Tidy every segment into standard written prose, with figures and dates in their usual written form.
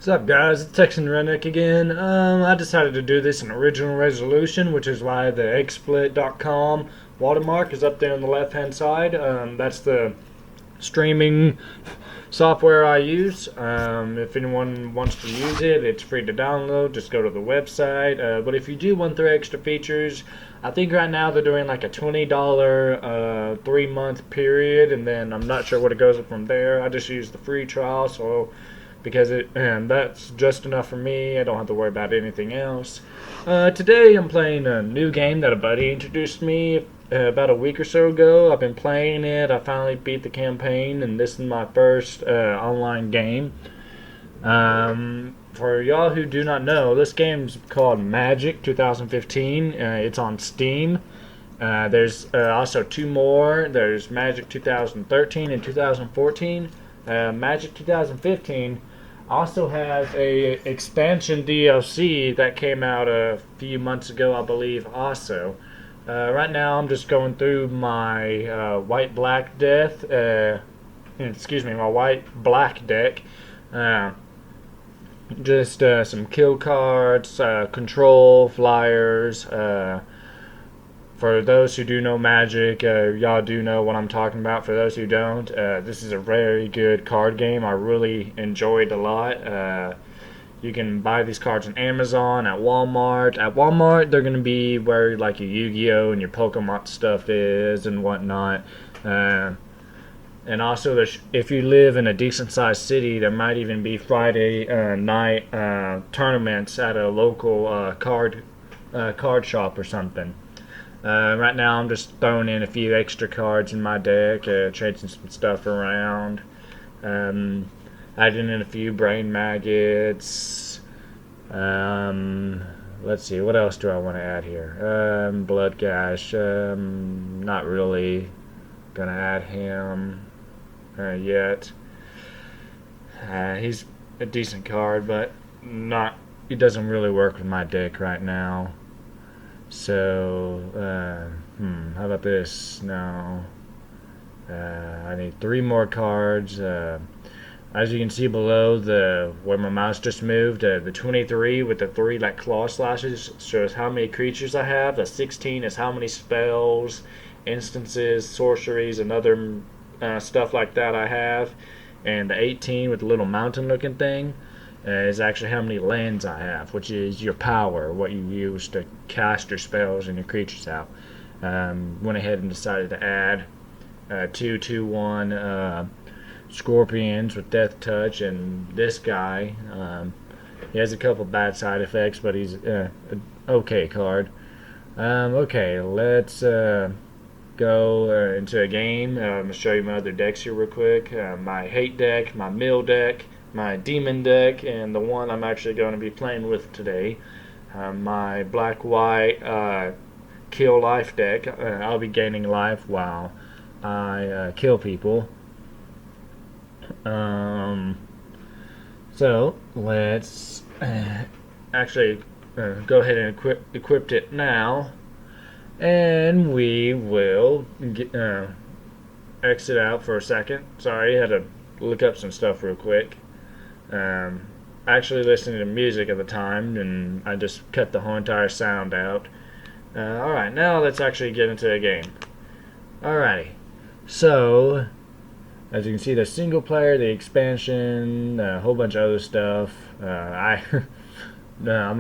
What's up, guys? It's Texan Redneck again. I decided to do this in original resolution, which is why the XSplit.com watermark is up there on the left-hand side. That's the streaming software I use. If anyone wants to use it, it's free to download. Just go to the website. But if you do want their extra features, I think right now they're doing like a $20 3-month period, and then I'm not sure what it goes from there. I just use the free trial, so because that's just enough for me. I don't have to worry about anything else. Today I'm playing a new game that a buddy introduced me about a week or so ago. I've been playing it. I finally beat the campaign, and this is my first online game. For y'all who do not know, this game's called Magic 2015. It's on Steam. There's also two more. There's Magic 2013 and 2014. Magic 2015 also has a expansion DLC that came out a few months ago, I believe. Also, right now I'm just going through my white-black deck. My white-black deck. Just some kill cards, control, flyers. For those who do know Magic, y'all do know what I'm talking about. For those who don't, this is a very good card game. I really enjoyed a lot. You can buy these cards on Amazon, at Walmart. At Walmart, they're going to be where like your Yu-Gi-Oh! And your Pokemon stuff is and whatnot. And also, if you live in a decent-sized city, there might even be Friday night tournaments at a local card shop or something. Right now I'm just throwing in a few extra cards in my deck, trading some stuff around, adding in a few brain maggots. Let's see, what else do I want to add here? Blood Gash, not really gonna add him yet. He's a decent card, but he doesn't really work with my deck right now. So, how about this? No. I need 3 more cards. As you can see below, where my mouse just moved, the 23 with the 3 like claw slashes shows how many creatures I have. The 16 is how many spells, instances, sorceries, and other stuff like that I have. And the 18 with the little mountain looking thing is actually how many lands I have, which is your power, what you use to cast your spells and your creatures out. Went ahead and decided to add 2/2/1 scorpions with death touch, and this guy, he has a couple bad side effects, but he's an okay card. Okay, let's go into a game. I'm going to show you my other decks here real quick. My hate deck, my mill deck, my demon deck, and the one I'm actually going to be playing with today, my black-white kill life deck. I'll be gaining life while I kill people. So let's actually go ahead and equip it now, and we will exit out for a second. Sorry, I had to look up some stuff real quick. Actually listening to music at the time, and I just cut the whole entire sound out. Alright, now let's actually get into the game. Alrighty, so as you can see, the single player, the expansion, a whole bunch of other stuff. I'm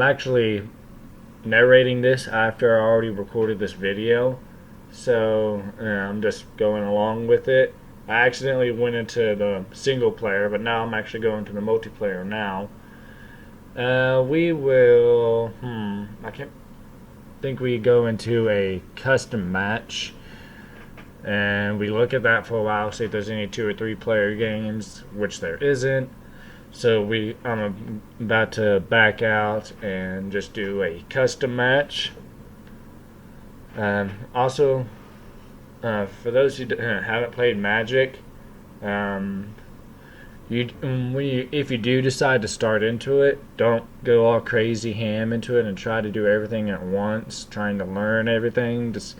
actually narrating this after I already recorded this video, so I'm just going along with it. I accidentally went into the single player, but now I'm actually going to the multiplayer now. We will, I can't think we go into a custom match, and we look at that for a while, see if there's any 2 or 3 player games, which there isn't. So I'm about to back out and just do a custom match. Also, for those who haven't played Magic, if you do decide to start into it, don't go all crazy ham into it and try to do everything at once, trying to learn everything. Just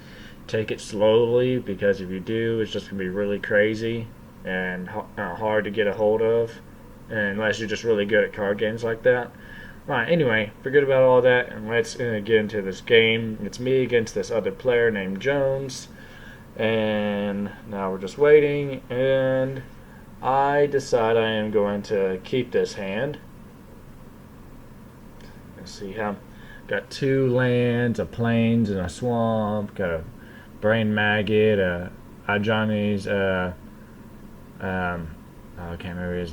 take it slowly, because if you do, it's just going to be really crazy and hard to get a hold of. unless you're just really good at card games like that. Right, anyway, forget about all that and let's get into this game. It's me against this other player named Jones. And now we're just waiting, and I decide I am going to keep this hand. Let's see how. Got 2 lands, a plains, and a swamp. Got a brain maggot, Johnny's, I can't remember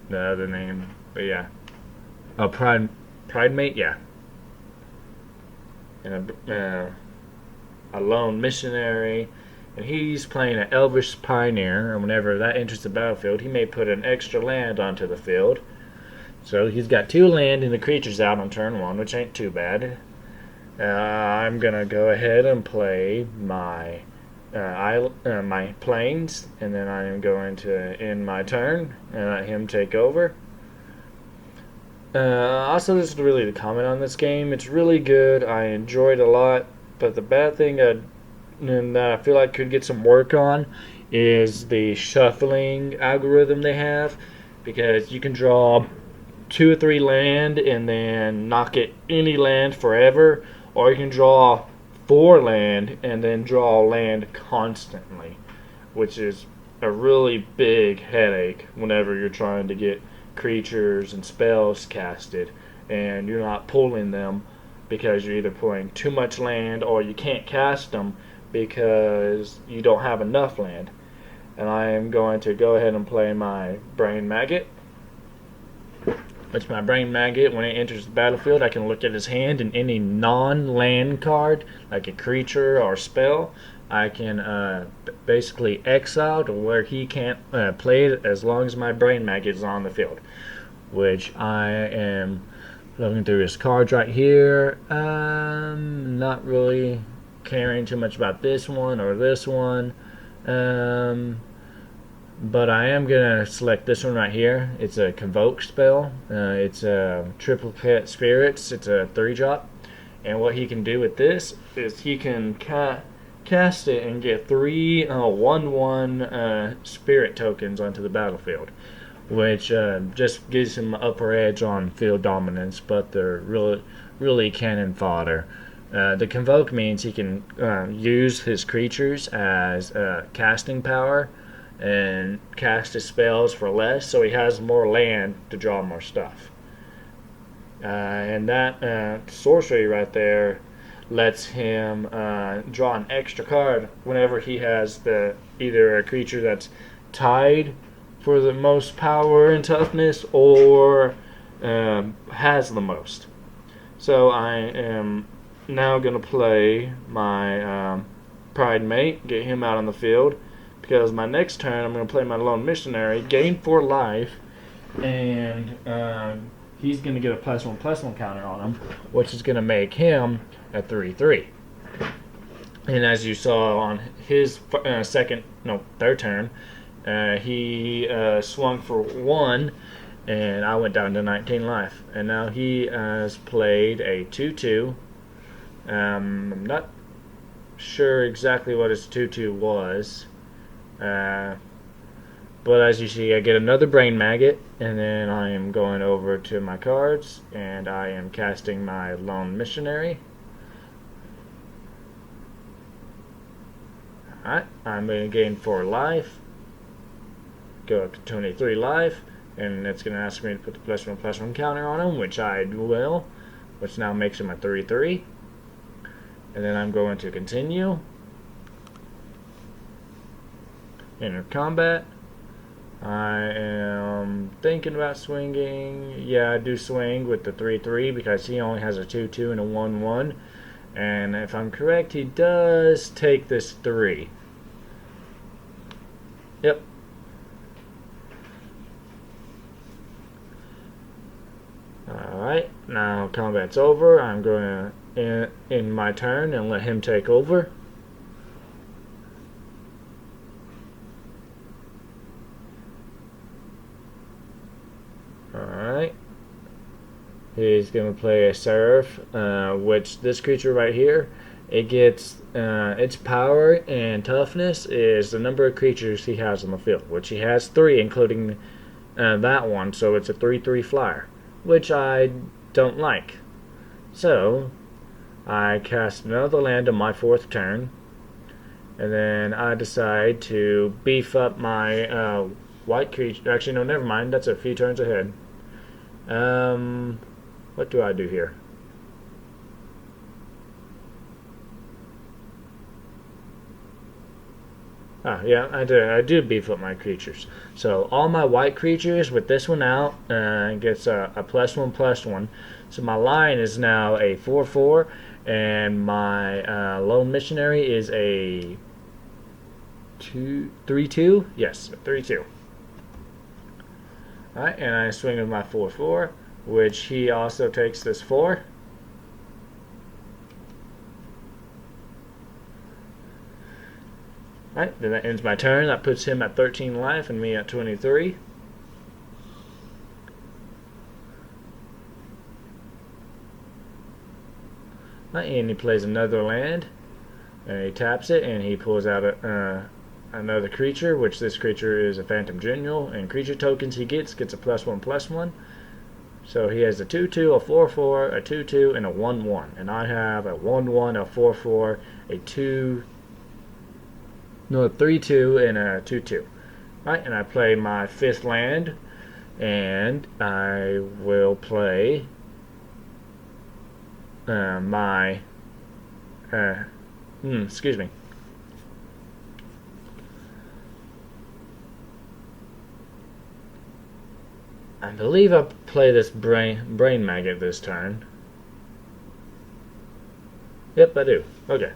the other name, but yeah. Oh, Pride Mate, yeah. And a lone missionary. And he's playing an Elvish Pioneer, and whenever that enters the battlefield, he may put an extra land onto the field. So he's got 2 land and the creatures out on turn 1, which ain't too bad. I'm gonna go ahead and play my my plains, and then I am going to end my turn and let him take over. Also, just really to comment on this game, it's really good. I enjoyed it a lot, but the bad thing that I feel like could get some work on is the shuffling algorithm they have, because you can draw 2 or 3 land and then not get any land forever, or you can draw 4 land and then draw land constantly, which is a really big headache whenever you're trying to get creatures and spells casted and you're not pulling them because you're either pulling too much land or you can't cast them because you don't have enough land. And I am going to go ahead and play my Brain Maggot. It's my Brain Maggot. When it enters the battlefield, I can look at his hand, and any non-land card, like a creature or spell, I can basically exile to where he can't play it as long as my Brain Maggot is on the field. Which I am looking through his cards right here. Not really caring too much about this one or this one. But I am going to select this one right here. It's a Convoke spell. It's a Triplicate Spirits. It's a 3-drop. And what he can do with this is he can cast it and get 3 1/1 Spirit tokens onto the battlefield, which just gives him upper edge on field dominance, but they're really cannon fodder. The Convoke means he can use his creatures as casting power and cast his spells for less, so he has more land to draw more stuff. And that sorcery right there lets him draw an extra card whenever he has either a creature that's tied for the most power and toughness or has the most. So I am now going to play my Pride Mate, get him out on the field, because my next turn I'm going to play my Lone Missionary, gain 4 life, and he's going to get a +1/+1 counter on him, which is going to make him a 3/3. And as you saw on his third turn, he swung for 1, and I went down to 19 life. And now he has played a 2/2. I'm not sure exactly what his 2/2 was. But as you see, I get another Brain Maggot, and then I am going over to my cards, and I am casting my Lone Missionary. Alright, I'm going to gain 4 life, go up to 23 life, and it's going to ask me to put the +1/+1 counter on him, which I will, which now makes him a 3/3. And then I'm going to continue. Enter combat. I am thinking about swinging. Yeah, I do swing with the 3/3 because he only has a 2/2 and a 1/1. And if I'm correct, he does take this 3. Yep. Alright, now combat's over. I'm going to end my turn and let him take over. Alright. He's going to play a Seraph, which this creature right here, it gets its power and toughness is the number of creatures he has on the field, which he has 3, including that one, so it's a 3/3 flyer, which I don't like. So I cast another land on my 4th turn, and then I decide to beef up my white creature. Actually, no, never mind. That's a few turns ahead. What do I do here? Yeah, I do beef up my creatures. So all my white creatures with this one out gets a +1/+1. So my lion is now a 4/4, and my lone missionary is a 3/2. Yes, 3/2. All right, and I swing with my 4/4, which he also takes this 4. Alright, then that ends my turn. That puts him at 13 life and me at 23. Right, and he plays another land. And he taps it and he pulls out another creature, which this creature is a Phantom General. And creature tokens he gets a +1/+1. So he has a 2/2, a 4/4, a 2/2, and a 1/1. And I have a 1/1, a 4/4, a 3/2, and a 2/2. Right, and I play my 5th land, and I will play my excuse me. I believe I'll play this brain maggot this turn. Yep, I do. Okay.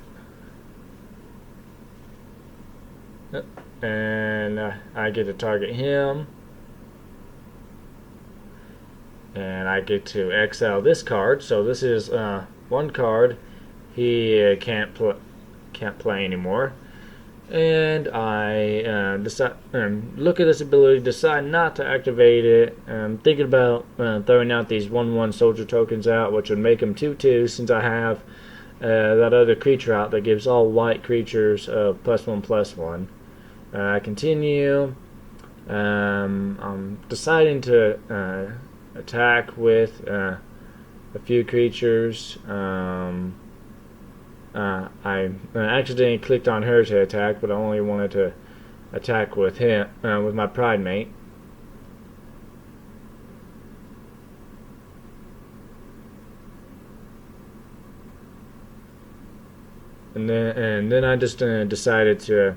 Yep. And I get to target him. And I get to exile this card. So this is one card he can't play anymore. And I look at this ability, decide not to activate it. I'm thinking about throwing out these 1/1 soldier tokens out, which would make them 2/2, since I have that other creature out that gives all white creatures +1/+1. I continue. I'm deciding to attack with a few creatures. I accidentally clicked on her to attack, but I only wanted to attack with him, with my Pride Mate. And then I just decided to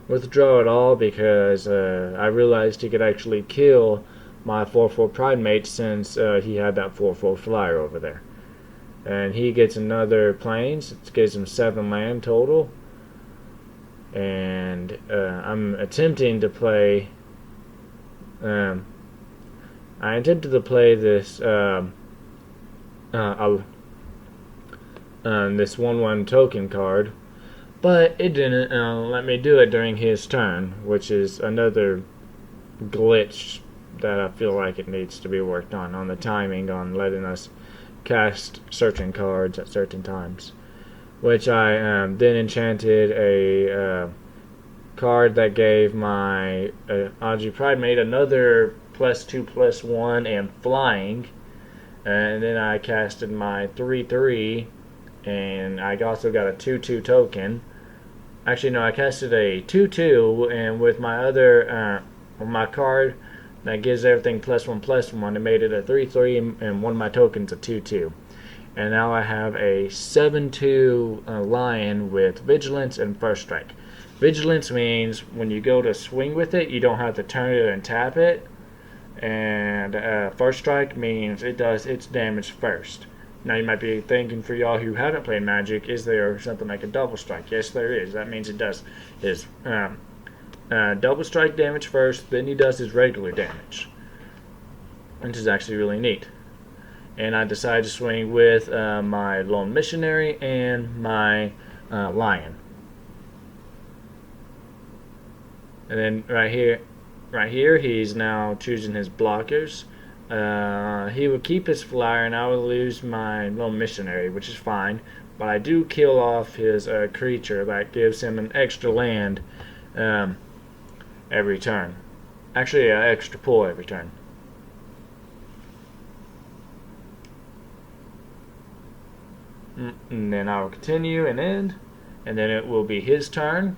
withdraw it all, because I realized he could actually kill my 4/4 Pride Mate, since he had that 4/4 flyer over there. And he gets another plains. It gives him 7 land total. And I'm attempting to play. I attempted to play this this 1/1 token card, but it didn't let me do it during his turn, which is another glitch that I feel like it needs to be worked on the timing on letting us cast certain cards at certain times. Which I then enchanted a card that gave my Agi Pride Mate another +2/+1 and flying. And then I casted my 3/3, and I also got a 2/2 token. Actually, no, I casted a 2/2, and with my other my card that gives everything +1/+1, it made it a 3/3, and one of my tokens a 2/2. And now I have a 7/2 lion with vigilance and first strike. Vigilance means when you go to swing with it, you don't have to turn it and tap it. And first strike means it does its damage first. Now you might be thinking, for y'all who haven't played Magic, is there something like a double strike? Yes, there is. That means it does his double strike damage first, then he does his regular damage, which is actually really neat. And I decided to swing with my Lone Missionary and my Lion. And then right here, he's now choosing his blockers. He would keep his flyer, and I would lose my Lone Missionary, which is fine. But I do kill off his creature that gives him an extra land every turn. actually an extra pull every turn. And then I'll continue and end, and then it will be his turn.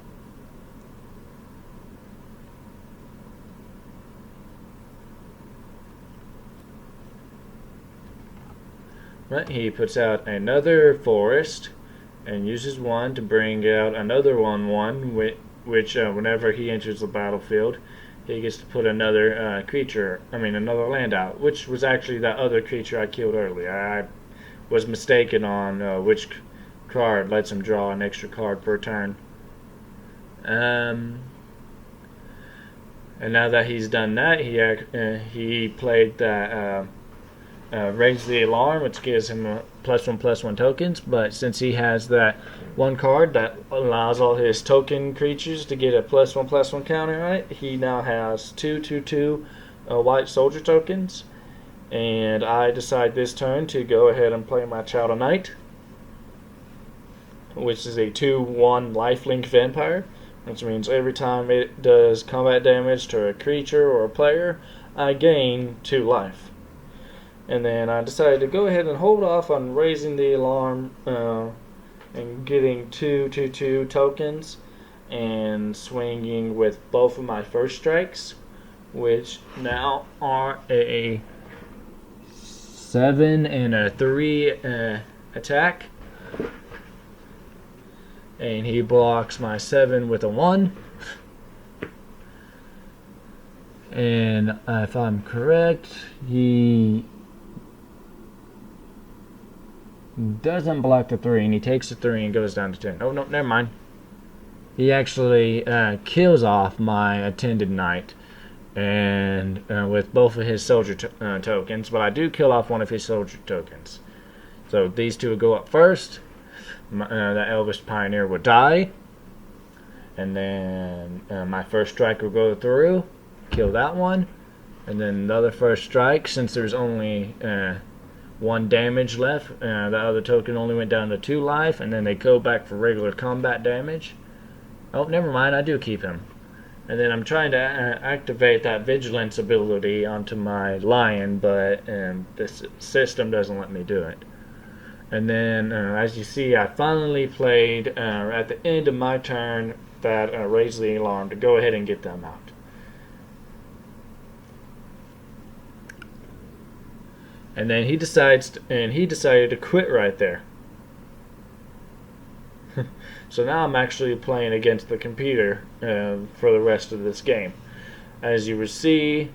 Right, he puts out another forest and uses one to bring out another 1/1, which whenever he enters the battlefield, he gets to put another another land out, which was actually that other creature I killed earlier. I was mistaken on which card lets him draw an extra card per turn. And now that he's done that, he played that Raise the Alarm, which gives him a +1/+1 tokens. But since he has that one card that allows all his token creatures to get a +1/+1 counter, right? He now has 2/2/2 white soldier tokens. And I decide this turn to go ahead and play my Child of Night, which is a 2/1 lifelink vampire, which means every time it does combat damage to a creature or a player, I gain 2 life. And then I decided to go ahead and hold off on raising the alarm and getting 2/2/2 tokens and swinging with both of my first strikes, which now are a 7 and a 3 attack. And he blocks my 7 with a 1. And if I'm correct, he doesn't block the 3, and he takes the 3 and goes down to 10. Oh, no, never mind. He actually kills off my Attended Knight and with both of his soldier tokens, but I do kill off one of his soldier tokens. So these two will go up first. That Elvish Pioneer will die, and then my first strike will go through, kill that one, and then the other first strike, since there's only 1 damage left, the other token only went down to 2 life, and then they go back for regular combat damage. Oh, never mind, I do keep him. And then I'm trying to activate that vigilance ability onto my lion, but this system doesn't let me do it. And then, as you see, I finally played at the end of my turn that Raise the Alarm to go ahead and get them out. And then he decided to quit right there. So now I'm actually playing against the computer for the rest of this game. As you will see,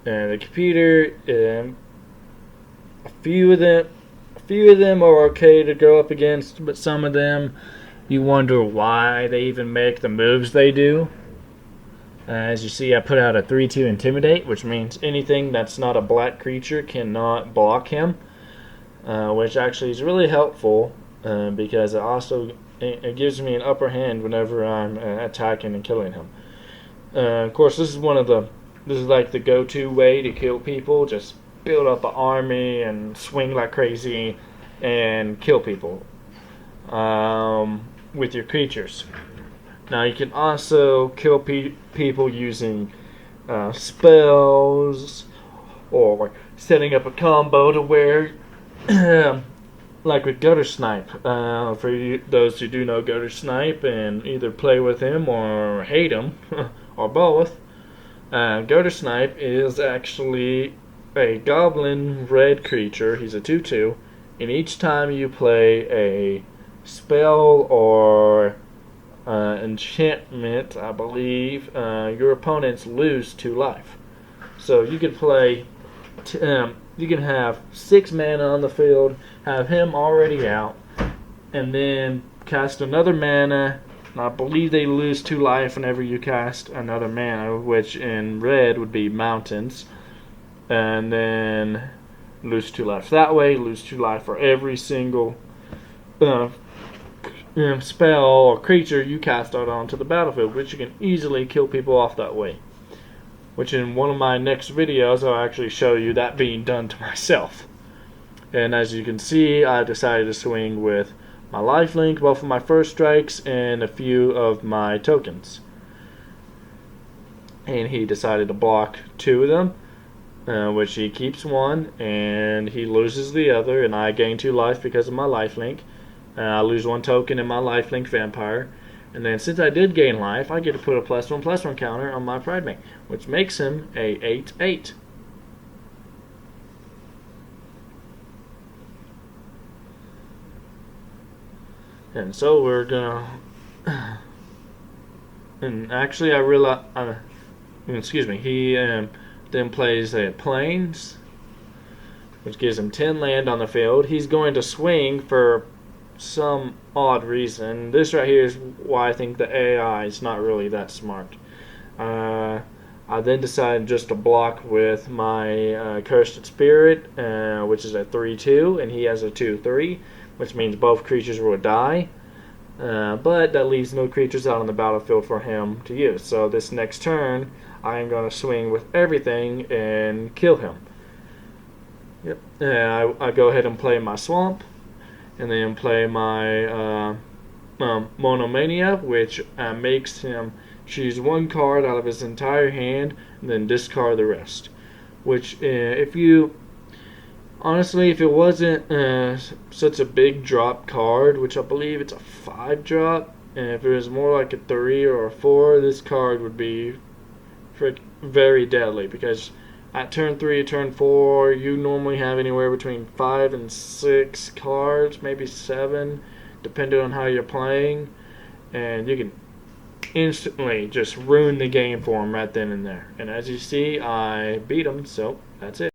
the computer, a few of them are okay to go up against, but some of them you wonder why they even make the moves they do. As you see, I put out a 3/2 Intimidate, which means anything that's not a black creature cannot block him, which actually is really helpful because it gives me an upper hand whenever I'm attacking and killing him. Of course, this is like the go-to way to kill people. Just build up an army and swing like crazy and kill people with your creatures. Now you can also kill people using spells or setting up a combo to where like with Gutter Snipe, for those who do know Gutter Snipe and either play with him or hate him, or both, Gutter Snipe is actually a goblin red creature. He's a 2/2, and each time you play a spell or enchantment, I believe, your opponents lose 2 life. So you could play you can have 6 mana on the field, have him already out, and then cast another mana. And I believe they lose 2 life whenever you cast another mana, which in red would be mountains, and then lose 2 life that way. Lose 2 life for every single spell or creature you cast out onto the battlefield, which you can easily kill people off that way. Which in one of my next videos I'll actually show you that being done to myself. And as you can see, I decided to swing with my lifelink, both of my first strikes, and a few of my tokens. and he decided to block 2 of them, which he keeps 1 and he loses the other, and I gain 2 life because of my lifelink. I lose 1 token in my lifelink vampire, and then since I did gain life, I get to put a +1/+1 counter on my Pridemate, which makes him a 8/8. And so we're gonna. And actually, I realize. Excuse me. He then plays Plains, which gives him 10 land on the field. He's going to swing for some odd reason. This right here is why I think the AI is not really that smart. I then decided just to block with my Cursed Spirit, which is a 3/2, and he has a 2/3, which means both creatures will die. But that leaves no creatures out on the battlefield for him to use. So this next turn, I am going to swing with everything and kill him. Yep. I go ahead and play my Swamp, and then play my Monomania, which makes him choose 1 card out of his entire hand and then discard the rest. Which, if you honestly, if it wasn't such a big drop card, which I believe it's a 5 drop, and if it was more like a 3 or a 4, this card would be very deadly, because at turn 3 or turn 4, you normally have anywhere between 5 and 6 cards, maybe 7, depending on how you're playing, and you can instantly just ruin the game for him right then and there. And as you see, I beat him, so that's it.